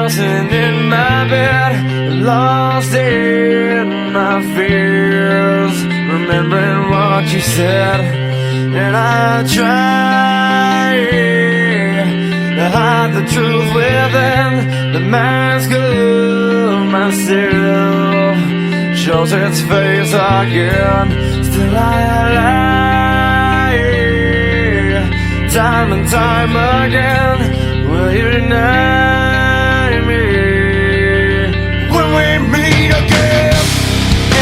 tossing in my bed, lost in my fears, remembering what you said. And I try to hide the truth within the mask of myself, shows its face again. Still I lie, time and time again. Will you deny me when we meet again?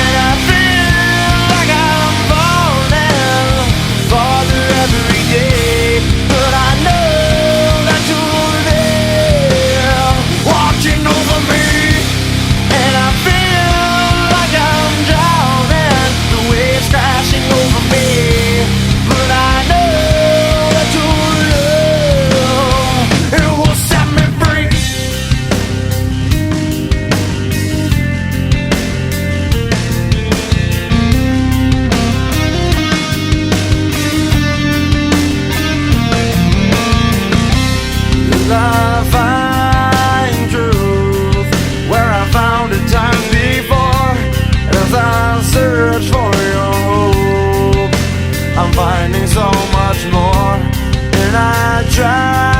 And I feel like I'm falling farther every day, but I know that you're there, watching over me. And I feel like I'm drowning, the waves crashing over me, but I know that your love, it will set me free. I find truth where I found it time before. As I search for your hope, I'm finding so much more. And I try